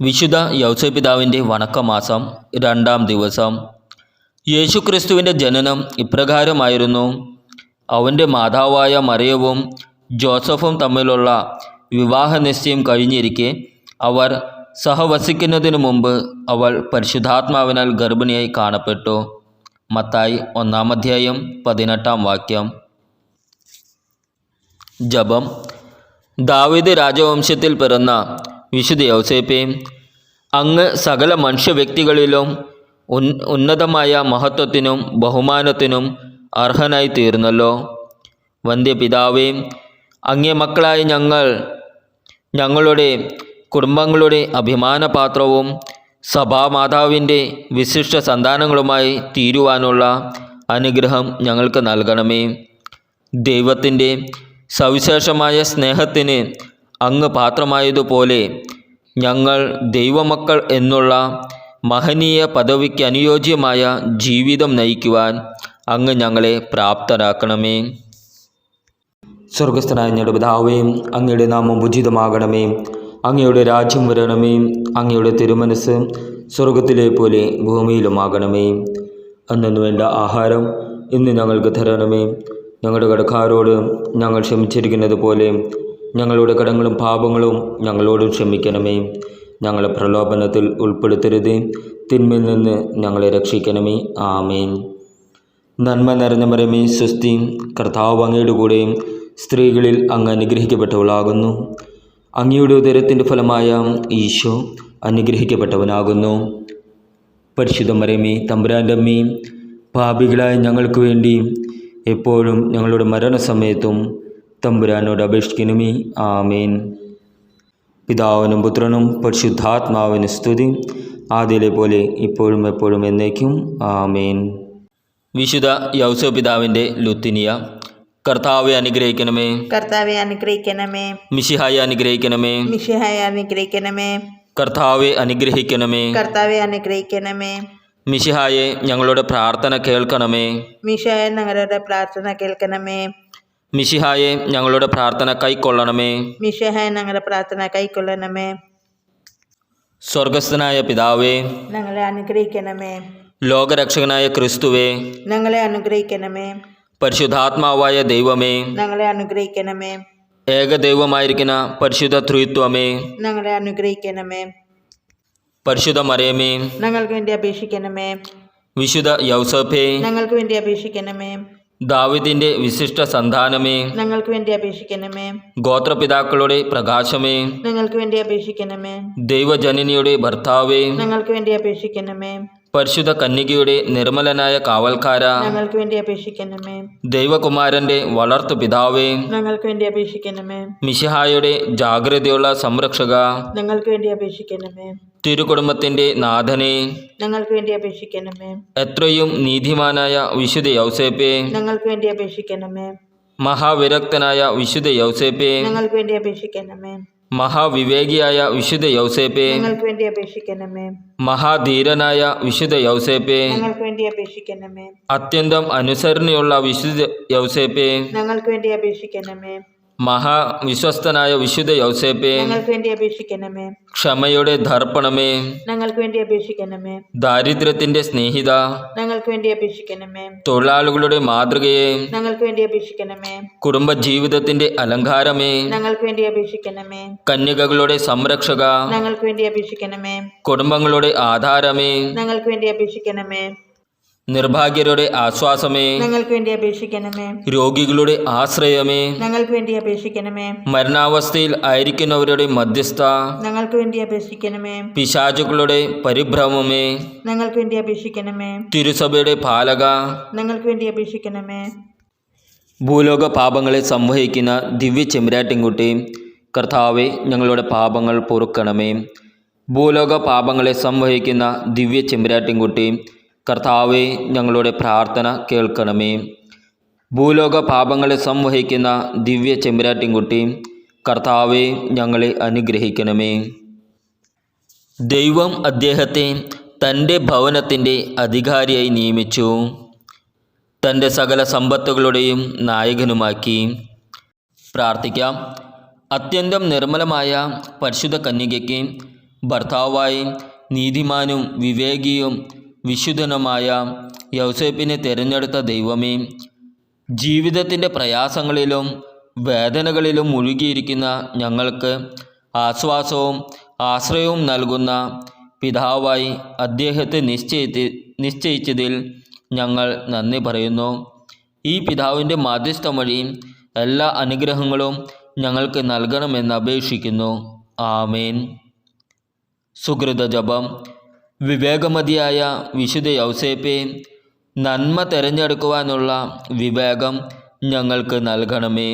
വിശുദ്ധ യൗസേപ്പിതാവിൻ്റെ വണക്കമാസം 2-ാം ദിവസം. യേശുക്രിസ്തുവിൻ്റെ ജനനം ഇപ്രകാരമായിരുന്നു. അവൻ്റെ മാതാവായ മറിയവും ജോസഫും തമ്മിലുള്ള വിവാഹനിശ്ചയം കഴിഞ്ഞിരിക്കെ അവർ സഹവസിക്കുന്നതിനു മുമ്പ് അവൾ പരിശുദ്ധാത്മാവിനാൽ ഗർഭിണിയായി കാണപ്പെട്ടു. മത്തായി 1-ാം അധ്യായം 18-ാം വാക്യം. ജപം. ദാവീദ് രാജവംശത്തിൽ പിറന്ന വിശുദ്ധ യൗസേപ്പേ, അങ്ങ് സകല മനുഷ്യവ്യക്തികളിലും ഉന്നതമായ മഹത്വത്തിനും ബഹുമാനത്തിനും അർഹനായി തീർന്നല്ലോ. വന്ധ്യപിതാവേ, അങ്ങേ മക്കളായ ഞങ്ങളുടെ കുടുംബങ്ങളുടെ അഭിമാനപാത്രവും സഭാമാതാവിൻ്റെ വിശിഷ്ട സന്താനങ്ങളുമായി തീരുവാനുള്ള അനുഗ്രഹം ഞങ്ങൾക്ക് നൽകണമേ. ദൈവത്തിൻ്റെ സവിശേഷമായ സ്നേഹത്തിന് അങ്ങ് പാത്രമായതുപോലെ ഞങ്ങൾ ദൈവമക്കൾ എന്നുള്ള മഹനീയ പദവിക്ക് അനുയോജ്യമായ ജീവിതം നയിക്കുവാൻ അങ്ങ് ഞങ്ങളെ പ്രാപ്തരാക്കണമേ. സ്വർഗസ്ഥനായ ഞങ്ങളുടെ പിതാവേ, അങ്ങയുടെ നാമം ഉചിതമാകണമേ. അങ്ങയുടെ രാജ്യം വരണമേ. അങ്ങയുടെ തിരുമനസ് സ്വർഗത്തിലെ പോലെ ഭൂമിയിലുമാകണമേ. അന്നു വേണ്ട ആഹാരം ഇന്ന് ഞങ്ങൾക്ക് തരണമേ. ഞങ്ങളുടെ കടക്കാരോട് ഞങ്ങൾ ക്ഷമിച്ചിരിക്കുന്നത് പോലെ ഞങ്ങളുടെ കടങ്ങളും പാപങ്ങളും ഞങ്ങളോട് ക്ഷമിക്കണമേ. ഞങ്ങളെ പ്രലോഭനത്തിൽ ഉൾപ്പെടുത്തരുത്, തിന്മയിൽ നിന്ന് ഞങ്ങളെ രക്ഷിക്കണമേ. ആമേൻ. നന്മ നിറഞ്ഞ മറിയമേ, സ്വസ്തി, കർത്താവ് അങ്ങയുടെ കൂടെ സ്ത്രീകളിൽ അങ്ങ് അനുഗ്രഹിക്കപ്പെട്ടവളാകുന്നു. അങ്ങയുടെ ഉദരത്തിൻ്റെ ഫലമായ ഈശോ അനുഗ്രഹിക്കപ്പെട്ടവനാകുന്നു. പരിശുദ്ധ മറിയമേ, തമ്പുരാൻ്റെ അമ്മേ, പാപികളായ ഞങ്ങൾക്ക് വേണ്ടി എപ്പോഴും ഞങ്ങളുടെ മരണസമയത്തും തമ്പുരാനോട് അപേക്ഷിക്കണമേ. ആമേൻ. പിതാവിനും പുത്രനും പരിശുദ്ധാത്മാവിന് സ്തുതി, ആദിയിലെ പോലെ ഇപ്പോഴും എപ്പോഴും എന്നേക്കും. ആമേൻ. വിശുദ്ധ യൗസേപ്പിതാവിൻ്റെ ലുത്തിനിയ. കർത്താവെ അനുഗ്രഹിക്കണമേ. കർത്താവെ അനുഗ്രഹിക്കണമേ. മിശിഹായെ അനുഗ്രഹിക്കണമേ. മിശിഹായെ അനുഗ്രഹിക്കണമേ. കർത്താവെ അനുഗ്രഹിക്കണമേ. കർത്താവെ അനുഗ്രഹിക്കണമേ. മിശിഹായെ ഞങ്ങളുടെ പ്രാർത്ഥന കേൾക്കണമേ. മിശിഹായെ ഞങ്ങളുടെ പ്രാർത്ഥന കേൾക്കണമേ. മിശിഹായെ ഞങ്ങളുടെ പ്രാർത്ഥന കൈക്കൊള്ളണമേ. മിശിഹായെ ഞങ്ങളുടെ പ്രാർത്ഥന കൈക്കൊള്ളണമേ. സ്വർഗസ്ഥനായ പിതാവേ, ഞങ്ങളെ അനുഗ്രഹിക്കണമേ. ലോകരക്ഷകനായ ക്രിസ്തുവേ, ഞങ്ങളെ അനുഗ്രഹിക്കണമേ. പരിശുദ്ധാത്മാവായ ദൈവമേ, ഞങ്ങളെ അനുഗ്രഹിക്കണമേ. ഏകദൈവമായിരിക്കുന്ന പരിശുദ്ധ ത്രിത്വമേ, ഞങ്ങളെ അനുഗ്രഹിക്കണമേ. പരിശുദ്ധ മറിയമേ, ഞങ്ങൾക്ക് വേണ്ടി അപേക്ഷിക്കണമേ. വിശുദ്ധ യൗസേപ്പേ, ഞങ്ങൾക്ക് വേണ്ടി അപേക്ഷിക്കണമേ. ദാവീദിന്റെ വിശിഷ്ട സന്താനമേ, ഞങ്ങൾക്ക് വേണ്ടി അപേക്ഷിക്കണമേ. ഗോത്രപിതാക്കളുടെ പ്രകാശമേ, ഞങ്ങൾക്ക് വേണ്ടി അപേക്ഷിക്കണമേ. ദൈവജനനിയുടെ ഭർത്താവേ, ഞങ്ങൾക്ക് വേണ്ടി അപേക്ഷിക്കണമേ. പരിശുദ്ധ കന്യകയുടെ നിർമ്മലനായ കാവൽക്കാര, ഞങ്ങൾക്ക് വേണ്ടി അപേക്ഷിക്കണമേ. ദൈവകുമാരന്റെ വളർത്തു പിതാവേ, ഞങ്ങൾക്ക് വേണ്ടി അപേക്ഷിക്കണമേ. മിശിഹായുടെ ജാഗ്രതയുള്ള സംരക്ഷക, ഞങ്ങൾക്ക് വേണ്ടി അപേക്ഷിക്കണമേ. തിരുകുടുംബത്തിന്റെ നാഥനെ, ഞങ്ങൾക്ക് വേണ്ടി അപേക്ഷിക്കണമേ. എത്രയും നീതിമാനായ വിശുദ്ധ യൗസേപ്പേ, ഞങ്ങൾക്ക് വേണ്ടി അപേക്ഷിക്കണമേ. മഹാവിരക്തനായ വിശുദ്ധ യൗസേപ്പേ, ഞങ്ങൾക്ക് വേണ്ടി അപേക്ഷിക്കണമേ. മഹാവിവേകിയായ വിശുദ്ധ യൗസേപ്പേ, ഞങ്ങൾക്ക് വേണ്ടി അപേക്ഷിക്കണമേ. മഹാധീരനായ വിശുദ്ധ യൗസേപ്പേ, ഞങ്ങൾക്ക് വേണ്ടി അപേക്ഷിക്കണമേ. അത്യന്തം അനുസരണയുള്ള വിശുദ്ധ യൗസേപ്പേ, ഞങ്ങൾക്ക് വേണ്ടി അപേക്ഷിക്കണമേ. മഹാവിശ്വസ്തനായ വിശുദ്ധ യൗസേപ്പേ, ഞങ്ങൾക്ക് വേണ്ടി അപേക്ഷിക്കണമേ. ക്ഷമയുടെ ദർപ്പണമേ, ഞങ്ങൾക്ക് വേണ്ടി അപേക്ഷിക്കണമേ. ദാരിദ്ര്യത്തിന്റെ സ്നേഹിത, ഞങ്ങൾക്ക് വേണ്ടി അപേക്ഷിക്കണമേ. തൊഴിലാളികളുടെ മാതൃകയെ, ഞങ്ങൾക്ക് വേണ്ടി അപേക്ഷിക്കണമേ. കുടുംബജീവിതത്തിന്റെ അലങ്കാരമേ, ഞങ്ങൾക്ക് വേണ്ടി അപേക്ഷിക്കണമേ. കന്യകകളുടെ സംരക്ഷക, ഞങ്ങൾക്ക് വേണ്ടി അപേക്ഷിക്കണമേ. കുടുംബങ്ങളുടെ ആധാരമേ, ഞങ്ങൾക്ക് വേണ്ടി അപേക്ഷിക്കണമേ. നിർഭാഗ്യരുടെ ആശ്വാസമേ, ഞങ്ങൾക്ക് വേണ്ടി അപേക്ഷിക്കണമേ. രോഗികളുടെ ആശ്രയമേ, ഞങ്ങൾക്ക് വേണ്ടി അപേക്ഷിക്കണമേ. മരണാവസ്ഥയിൽ ആയിരിക്കുന്നവരുടെ മധ്യസ്ഥ, ഞങ്ങൾക്ക് വേണ്ടി അപേക്ഷിക്കണമേ. പിശാചുക്കളുടെ പരിഭ്രമമേ, ഞങ്ങൾക്ക് വേണ്ടി അപേക്ഷിക്കണമേ. തിരുസഭയുടെ പാലക, ഞങ്ങൾക്ക് വേണ്ടി അപേക്ഷിക്കണമേ. ഭൂലോക പാപങ്ങളെ സംവഹിക്കുന്ന ദിവ്യ ചെമ്പരാട്ടിൻകുട്ടി, കർത്താവെ ഞങ്ങളുടെ പാപങ്ങൾ പൊറുക്കണമേ. ഭൂലോക പാപങ്ങളെ സംവഹിക്കുന്ന ദിവ്യ ചെമ്പരാട്ടിൻകുട്ടി, കർത്താവെ ഞങ്ങളുടെ പ്രാർത്ഥന കേൾക്കണമേ. ഭൂലോക പാപങ്ങളെ സംവഹിക്കുന്ന ദിവ്യ ചെമ്പരാട്ടിൻകുട്ടി, കർത്താവെ ഞങ്ങളെ അനുഗ്രഹിക്കണമേ. ദൈവം അദ്ദേഹത്തെ തൻ്റെ ഭവനത്തിൻ്റെ അധികാരിയായി നിയമിച്ചു, തൻ്റെ സകല സമ്പത്തുകളുടെയും നായകനുമാക്കി. പ്രാർത്ഥിക്കാം. അത്യന്തം നിർമ്മലമായ പരിശുദ്ധ കന്യകയ്ക്ക് ഭർത്താവായി നീതിമാനും വിവേകിയും വിശുദ്ധനുമായ യൗസേപ്പിനെ തിരഞ്ഞെടുത്ത ദൈവമേ, ജീവിതത്തിൻ്റെ പ്രയാസങ്ങളിലും വേദനകളിലും മുഴുകിയിരിക്കുന്ന ഞങ്ങൾക്ക് ആശ്വാസവും ആശ്രയവും നൽകുന്ന പിതാവായി അദ്ദേഹത്തെ നിശ്ചയിച്ചതിൽ ഞങ്ങൾ നന്ദി പറയുന്നു. ഈ പിതാവിൻ്റെ മാധ്യസ്ഥം വഴി എല്ലാ അനുഗ്രഹങ്ങളും ഞങ്ങൾക്ക് നൽകണമെന്ന് അപേക്ഷിക്കുന്നു. ആമേൻ. സുകൃത ജപം. വിവേകമതിയായ വിശുദ്ധ യൗസേപ്പെ, നന്മ തിരഞ്ഞെടുക്കുവാനുള്ള വിവേകം ഞങ്ങൾക്ക് നൽകണമേ.